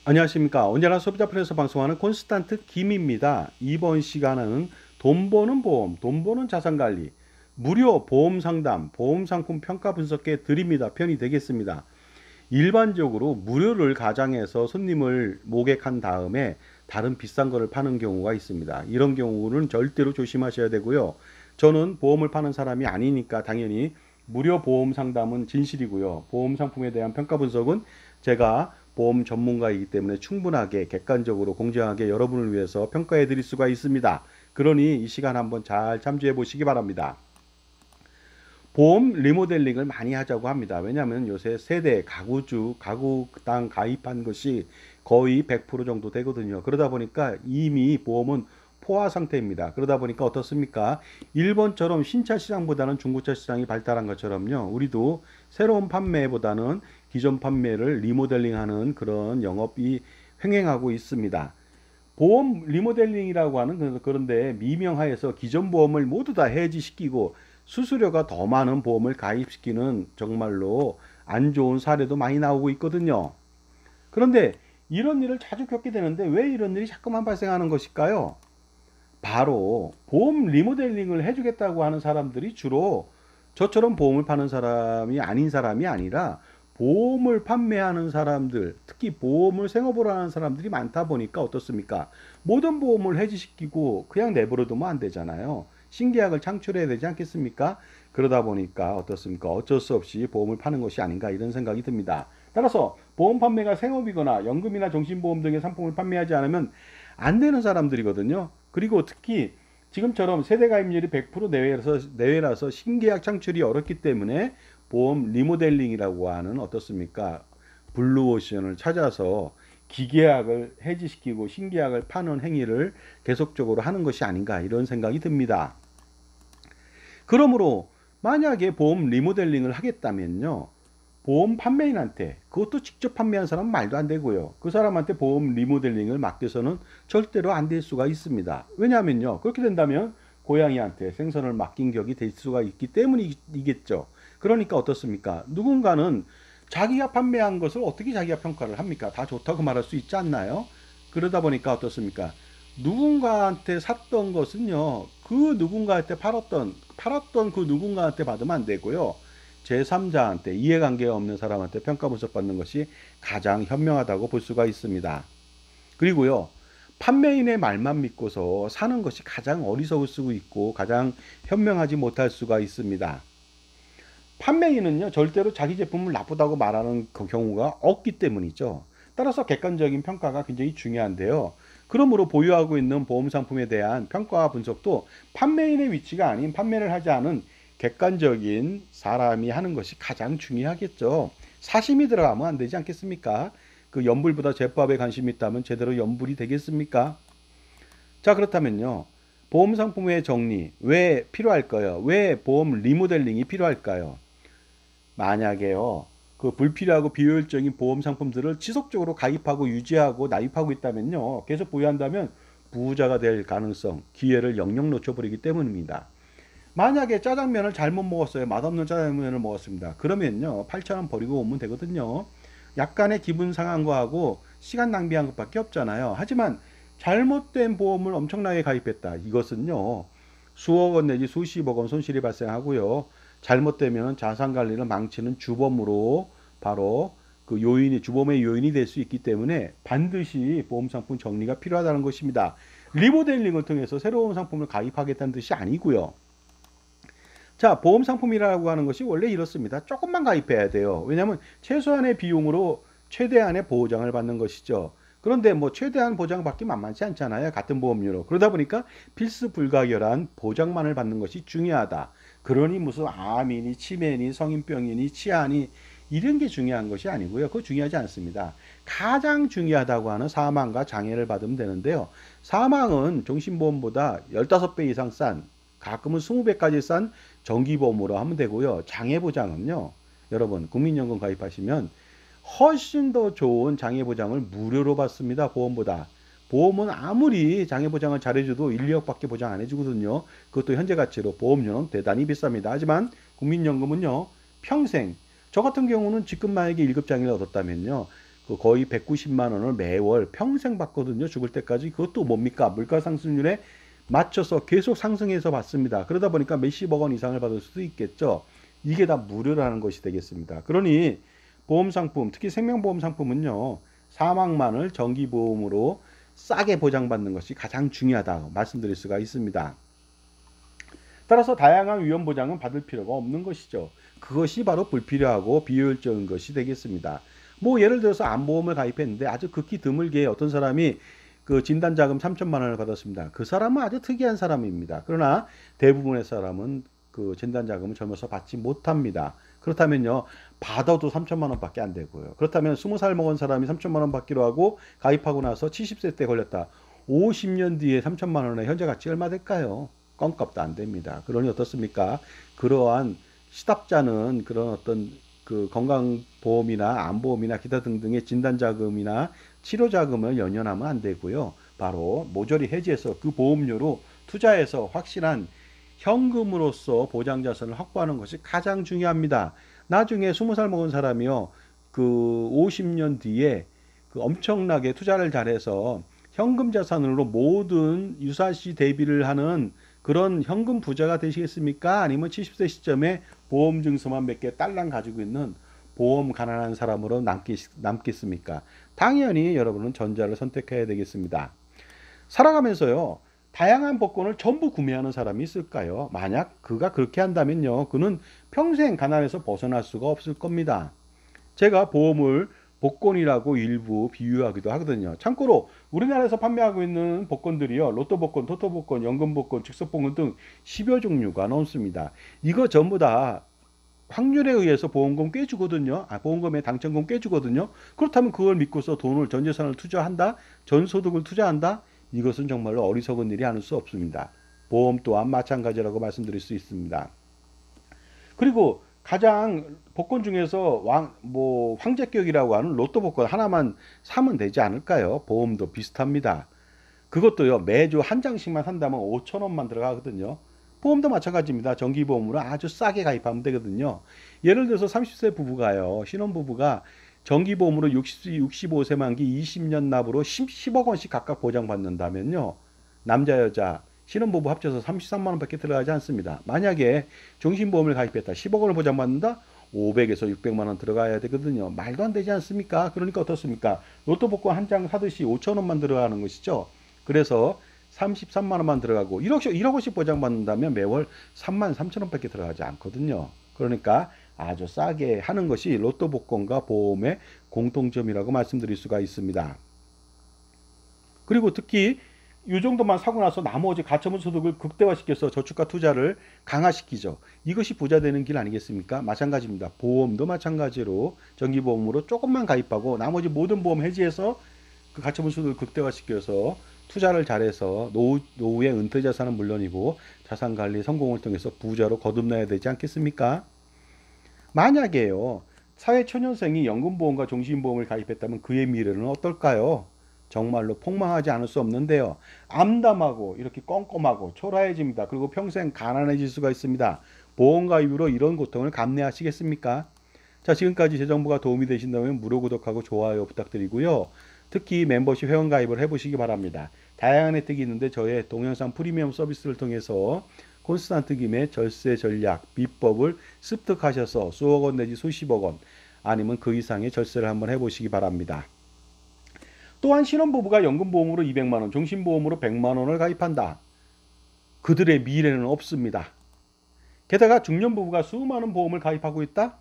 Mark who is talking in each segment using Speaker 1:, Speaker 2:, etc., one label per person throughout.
Speaker 1: 안녕하십니까. 언제나 소비자편에서 방송하는 콘스탄트 김입니다. 이번 시간은 돈 버는 보험, 돈 버는 자산관리, 무료 보험 상담, 보험 상품 평가 분석해 드립니다. 편이 되겠습니다. 일반적으로 무료를 가장해서 손님을 모객한 다음에 다른 비싼 거를 파는 경우가 있습니다. 이런 경우는 절대로 조심하셔야 되고요. 저는 보험을 파는 사람이 아니니까 당연히 무료 보험 상담은 진실이고요. 보험 상품에 대한 평가 분석은 제가 보험 전문가이기 때문에 충분하게 객관적으로 공정하게 여러분을 위해서 평가해 드릴 수가 있습니다. 그러니 이 시간 한번 잘 참조해 보시기 바랍니다. 보험 리모델링을 많이 하자고 합니다. 왜냐하면 요새 세대, 가구주, 가구당 가입한 것이 거의 100% 정도 되거든요. 그러다 보니까 이미 보험은 포화 상태입니다. 그러다 보니까 어떻습니까? 일본처럼 신차 시장보다는 중고차 시장이 발달한 것처럼요. 우리도 새로운 판매보다는 기존 판매를 리모델링하는 그런 영업이 횡행하고 있습니다. 보험 리모델링이라고 하는 그런데 미명하에서 기존 보험을 모두 다 해지시키고 수수료가 더 많은 보험을 가입시키는 정말로 안 좋은 사례도 많이 나오고 있거든요. 그런데 이런 일을 자주 겪게 되는데 왜 이런 일이 자꾸만 발생하는 것일까요? 바로 보험 리모델링을 해주겠다고 하는 사람들이 주로 저처럼 보험을 파는 사람이 아닌 사람이 아니라 보험을 판매하는 사람들, 특히 보험을 생업으로 하는 사람들이 많다 보니까 어떻습니까? 모든 보험을 해지시키고 그냥 내버려두면 안 되잖아요. 신계약을 창출해야 되지 않겠습니까? 그러다 보니까 어떻습니까? 어쩔 수 없이 보험을 파는 것이 아닌가 이런 생각이 듭니다. 따라서 보험 판매가 생업이거나 연금이나 종신보험 등의 상품을 판매하지 않으면 안 되는 사람들이거든요. 그리고 특히 지금처럼 세대 가입률이 100% 내외라서 신계약 창출이 어렵기 때문에 보험 리모델링이라고 하는 어떻습니까? 블루오션을 찾아서 기계약을 해지시키고 신계약을 파는 행위를 계속적으로 하는 것이 아닌가 이런 생각이 듭니다. 그러므로 만약에 보험 리모델링을 하겠다면요. 보험 판매인한테 그것도 직접 판매한 사람은 말도 안 되고요. 그 사람한테 보험 리모델링을 맡겨서는 절대로 안 될 수가 있습니다. 왜냐하면요. 그렇게 된다면 고양이한테 생선을 맡긴 격이 될 수가 있기 때문이겠죠. 그러니까 어떻습니까? 누군가는 자기가 판매한 것을 어떻게 자기가 평가를 합니까? 다 좋다고 말할 수 있지 않나요? 그러다 보니까 어떻습니까? 누군가한테 샀던 것은요, 그 누군가한테 팔았던 그 누군가한테 받으면 안 되고요. 제3자한테 이해관계가 없는 사람한테 평가 분석받는 것이 가장 현명하다고 볼 수가 있습니다. 그리고요. 판매인의 말만 믿고서 사는 것이 가장 어리석을 수도 있고 가장 현명하지 못할 수가 있습니다. 판매인은요. 절대로 자기 제품을 나쁘다고 말하는 그 경우가 없기 때문이죠. 따라서 객관적인 평가가 굉장히 중요한데요. 그러므로 보유하고 있는 보험 상품에 대한 평가와 분석도 판매인의 위치가 아닌 판매를 하지 않은 객관적인 사람이 하는 것이 가장 중요하겠죠. 사심이 들어가면 안 되지 않겠습니까? 그 연불보다 제법에 관심이 있다면 제대로 연불이 되겠습니까? 자, 그렇다면요. 보험 상품의 정리 왜 필요할까요? 왜 보험 리모델링이 필요할까요? 만약에요. 그 불필요하고 비효율적인 보험 상품들을 지속적으로 가입하고 유지하고 납입하고 있다면요. 계속 보유한다면 부자가 될 가능성, 기회를 영영 놓쳐버리기 때문입니다. 만약에 짜장면을 잘못 먹었어요. 맛없는 짜장면을 먹었습니다. 그러면요. 8,000원 버리고 오면 되거든요. 약간의 기분 상한 거하고 시간 낭비한 것밖에 없잖아요. 하지만 잘못된 보험을 엄청나게 가입했다. 이것은요. 수억 원 내지 수십억 원 손실이 발생하고요. 잘못되면 자산 관리를 망치는 주범으로 바로 그 요인이 주범의 요인이 될 수 있기 때문에 반드시 보험 상품 정리가 필요하다는 것입니다. 리모델링을 통해서 새로운 상품을 가입하겠다는 뜻이 아니고요. 자, 보험 상품이라고 하는 것이 원래 이렇습니다. 조금만 가입해야 돼요. 왜냐하면 최소한의 비용으로 최대한의 보장을 받는 것이죠. 그런데 뭐 최대한 보장 받기 만만치 않잖아요. 같은 보험료로. 그러다 보니까 필수 불가결한 보장만을 받는 것이 중요하다. 그러니 무슨 암이니 치매니 성인병이니 치아니 이런 게 중요한 것이 아니고요. 그거 중요하지 않습니다. 가장 중요하다고 하는 사망과 장애를 받으면 되는데요. 사망은 종신보험보다 15배 이상 싼 가끔은 20배까지 싼 정기보험으로 하면 되고요. 장애보장은요. 여러분 국민연금 가입하시면 훨씬 더 좋은 장애보장을 무료로 받습니다. 보험보다. 보험은 아무리 장애보장을 잘해줘도 1, 2억밖에 보장 안 해주거든요. 그것도 현재 가치로 보험료는 대단히 비쌉니다. 하지만 국민연금은요. 평생 저 같은 경우는 지금 만약에 1급 장애를 얻었다면요. 그 거의 190만 원을 매월 평생 받거든요. 죽을 때까지. 그것도 뭡니까? 물가 상승률에 맞춰서 계속 상승해서 받습니다. 그러다 보니까 몇십억 원 이상을 받을 수도 있겠죠. 이게 다 무료라는 것이 되겠습니다. 그러니 보험 상품, 특히 생명보험 상품은요, 사망만을 정기보험으로 싸게 보장받는 것이 가장 중요하다고 말씀드릴 수가 있습니다. 따라서 다양한 위험 보장은 받을 필요가 없는 것이죠. 그것이 바로 불필요하고 비효율적인 것이 되겠습니다. 뭐 예를 들어서 암보험을 가입했는데 아주 극히 드물게 어떤 사람이 그 진단자금 3천만 원을 받았습니다. 그 사람은 아주 특이한 사람입니다. 그러나 대부분의 사람은 그 진단자금을 젊어서 받지 못합니다. 그렇다면요, 받아도 3천만 원밖에 안 되고요. 그렇다면 20살 먹은 사람이 3천만 원 받기로 하고 가입하고 나서 70세 때 걸렸다. 50년 뒤에 3천만 원의 현재 가치 얼마 될까요? 껌값도 안 됩니다. 그러니 어떻습니까? 그러한 시답잖은 그런 어떤 그 건강보험이나 암보험이나 기타 등등의 진단자금이나 치료자금을 연연하면 안 되고요. 바로 모조리 해지해서 그 보험료로 투자해서 확실한 현금으로서 보장자산을 확보하는 것이 가장 중요합니다. 나중에 20살 먹은 사람이요, 그 50년 뒤에 그 엄청나게 투자를 잘해서 현금 자산으로 모든 유사시 대비를 하는 그런 현금 부자가 되시겠습니까? 아니면 70세 시점에 보험 증서만 몇 개 딸랑 가지고 있는 보험 가난한 사람으로 남겠습니까? 당연히 여러분은 전자를 선택해야 되겠습니다. 살아가면서요, 다양한 복권을 전부 구매하는 사람이 있을까요? 만약 그가 그렇게 한다면요, 그는 평생 가난에서 벗어날 수가 없을 겁니다. 제가 보험을 복권이라고 일부 비유하기도 하거든요. 참고로 우리나라에서 판매하고 있는 복권들이요, 로또 복권, 토토 복권, 연금 복권, 즉석 복권 등 10여 종류가 넘습니다. 이거 전부 다 확률에 의해서 보험금 꿰주거든요. 보험금에 당첨금 꿰주거든요. 그렇다면 그걸 믿고서 돈을, 전 재산을 투자한다, 전 소득을 투자한다, 이것은 정말로 어리석은 일이 아닐 수 없습니다. 보험 또한 마찬가지라고 말씀드릴 수 있습니다. 그리고 가장 복권 중에서 황제격이라고 하는 로또 복권 하나만 사면 되지 않을까요? 보험도 비슷합니다. 그것도요, 매주 한 장씩만 산다면 5천 원만 들어가거든요. 보험도 마찬가지입니다. 정기보험으로 아주 싸게 가입하면 되거든요. 예를 들어서 30세 부부가요, 신혼부부가 정기보험으로 65세 만기 20년 납으로 10억 원씩 각각 보장받는다면요, 남자 여자 신혼부부 합쳐서 33만 원밖에 들어가지 않습니다. 만약에 종신보험을 가입했다, 10억 원을 보장받는다, 500에서 600만 원 들어가야 되거든요. 말도 안 되지 않습니까? 그러니까 어떻습니까? 로또 복권 한 장 사듯이 5천 원만 들어가는 것이죠. 그래서 33만 원만 들어가고 1억 원씩 보장받는다면 매월 3만 3천 원밖에 들어가지 않거든요. 그러니까 아주 싸게 하는 것이 로또 복권과 보험의 공통점이라고 말씀드릴 수가 있습니다. 그리고 특히 이 정도만 사고 나서 나머지 가처분 소득을 극대화시켜서 저축과 투자를 강화시키죠. 이것이 부자 되는 길 아니겠습니까? 마찬가지입니다. 보험도 마찬가지로 정기보험으로 조금만 가입하고 나머지 모든 보험 해지해서 그 가처분 소득을 극대화시켜서 투자를 잘해서 노후의 은퇴 자산은 물론이고 자산관리 성공을 통해서 부자로 거듭나야 되지 않겠습니까? 만약에요, 사회초년생이 연금보험과 종신보험을 가입했다면 그의 미래는 어떨까요? 정말로 폭망하지 않을 수 없는데요. 암담하고 이렇게 껌껌하고 초라해집니다. 그리고 평생 가난해질 수가 있습니다. 보험 가입으로 이런 고통을 감내하시겠습니까? 자, 지금까지 제 정보가 도움이 되신다면 무료 구독하고 좋아요 부탁드리고요. 특히 멤버십 회원 가입을 해보시기 바랍니다. 다양한 혜택이 있는데 저의 동영상 프리미엄 서비스를 통해서 콘스탄트 김의 절세 전략 비법을 습득하셔서 수억 원 내지 수십억 원 아니면 그 이상의 절세를 한번 해보시기 바랍니다. 또한 신혼부부가 연금보험으로 200만 원, 종신보험으로 100만 원을 가입한다. 그들의 미래는 없습니다. 게다가 중년부부가 수많은 보험을 가입하고 있다?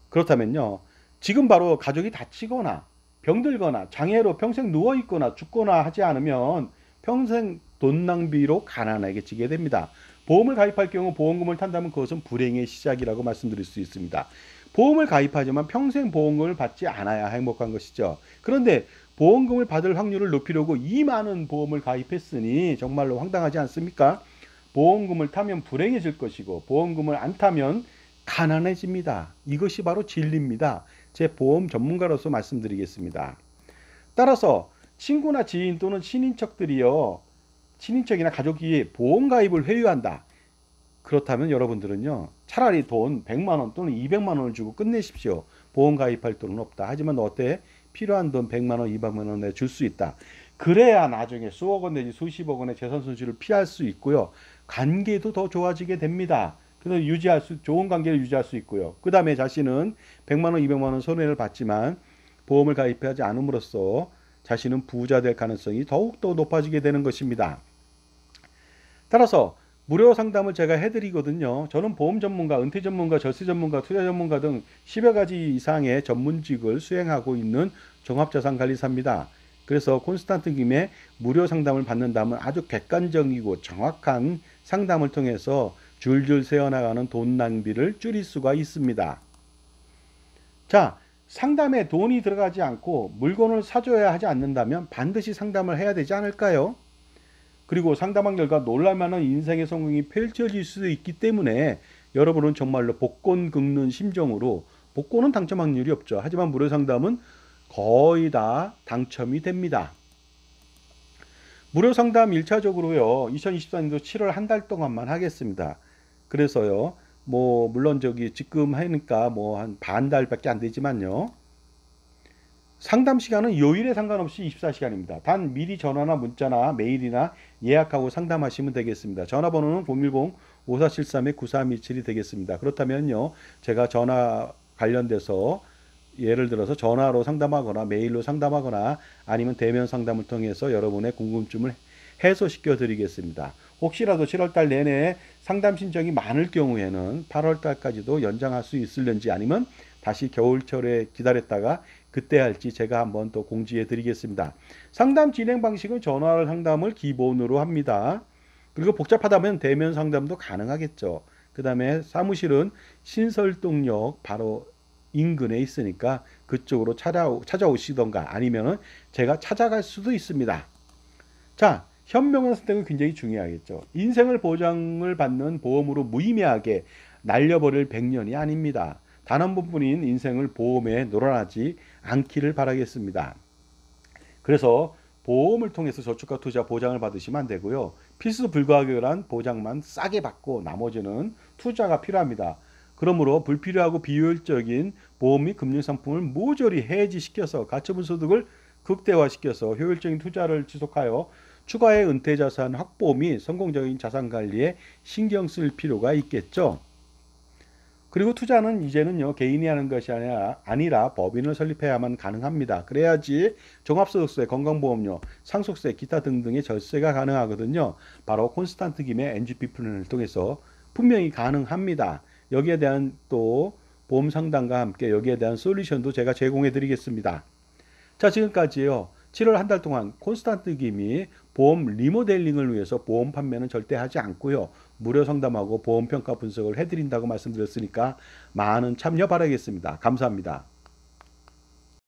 Speaker 1: 그렇다면요, 지금 바로 가족이 다치거나 병들거나 장애로 평생 누워있거나 죽거나 하지 않으면 평생 돈 낭비로 가난하게 지게 됩니다. 보험을 가입할 경우 보험금을 탄다면 그것은 불행의 시작이라고 말씀드릴 수 있습니다. 보험을 가입하지만 평생 보험금을 받지 않아야 행복한 것이죠. 그런데 보험금을 받을 확률을 높이려고 이 많은 보험을 가입했으니 정말로 황당하지 않습니까? 보험금을 타면 불행해질 것이고 보험금을 안 타면 가난해집니다. 이것이 바로 진리입니다. 제 보험 전문가로서 말씀드리겠습니다. 따라서 친구나 지인 또는 친인척이나 가족이 보험 가입을 회유한다. 그렇다면 여러분들은요, 차라리 돈 100만 원 또는 200만 원을 주고 끝내십시오. 보험 가입할 돈은 없다. 하지만 어때? 필요한 돈 100만 원, 200만 원 내가 줄 수 있다. 그래야 나중에 수억 원 내지 수십억 원의 재산 손실을 피할 수 있고요. 관계도 더 좋아지게 됩니다. 그래서 좋은 관계를 유지할 수 있고요. 그 다음에 자신은 100만 원, 200만 원 손해를 봤지만 보험을 가입하지 않음으로써 자신은 부자 될 가능성이 더욱더 높아지게 되는 것입니다. 따라서 무료 상담을 제가 해드리거든요. 저는 보험 전문가, 은퇴 전문가, 절세 전문가, 투자 전문가 등 10여 가지 이상의 전문직을 수행하고 있는 종합자산관리사입니다. 그래서 콘스탄트 김의 무료 상담을 받는다면 아주 객관적이고 정확한 상담을 통해서 줄줄 새어나가는 돈 낭비를 줄일 수가 있습니다. 자, 상담에 돈이 들어가지 않고 물건을 사줘야 하지 않는다면 반드시 상담을 해야 되지 않을까요? 그리고 상담한 결과 놀랄만한 인생의 성공이 펼쳐질 수도 있기 때문에 여러분은 정말로 복권 긁는 심정으로, 복권은 당첨 확률이 없죠. 하지만 무료 상담은 거의 다 당첨이 됩니다. 무료 상담 1차적으로요. 2024년도 7월 한 달 동안만 하겠습니다. 그래서요. 물론 지금 하니까 한 반 달밖에 안 되지만요. 상담 시간은 요일에 상관없이 24시간입니다. 단 미리 전화나 문자나 메일이나 예약하고 상담하시면 되겠습니다. 전화번호는 010-5473-9327이 되겠습니다. 그렇다면요. 제가 전화 관련돼서 예를 들어서 전화로 상담하거나 메일로 상담하거나 아니면 대면 상담을 통해서 여러분의 궁금증을 해소시켜 드리겠습니다. 혹시라도 7월달 내내 상담 신청이 많을 경우에는 8월달까지도 연장할 수 있을는지 아니면 다시 겨울철에 기다렸다가 그때 할지 제가 한번 또 공지해 드리겠습니다. 상담 진행 방식은 전화 상담을 기본으로 합니다. 그리고 복잡하다면 대면 상담도 가능하겠죠. 그 다음에 사무실은 신설동역 바로 인근에 있으니까 그쪽으로 찾아오시던가 아니면은 제가 찾아갈 수도 있습니다. 자, 현명한 선택은 굉장히 중요하겠죠. 인생을 보장을 받는 보험으로 무의미하게 날려버릴 100년이 아닙니다. 단 한 번뿐인 인생을 보험에 놀아나지 않기를 바라겠습니다. 그래서 보험을 통해서 저축과 투자 보장을 받으시면 안 되고요. 필수 불가결한 보장만 싸게 받고 나머지는 투자가 필요합니다. 그러므로 불필요하고 비효율적인 보험 및 금융상품을 모조리 해지시켜서 가처분 소득을 극대화시켜서 효율적인 투자를 지속하여 추가의 은퇴자산 확보 및 성공적인 자산관리에 신경 쓸 필요가 있겠죠. 그리고 투자는 이제는요 개인이 하는 것이 아니라 법인을 설립해야만 가능합니다. 그래야지 종합소득세, 건강보험료, 상속세, 기타 등등의 절세가 가능하거든요. 바로 콘스탄트 김의 NGP 플랜을 통해서 분명히 가능합니다. 여기에 대한 또 보험 상담과 함께 여기에 대한 솔루션도 제가 제공해 드리겠습니다. 자, 지금까지요 7월 한 달 동안 콘스탄트 김이 보험 리모델링을 위해서 보험 판매는 절대 하지 않고요. 무료 상담하고 보험 평가 분석을 해드린다고 말씀드렸으니까 많은 참여 바라겠습니다. 감사합니다.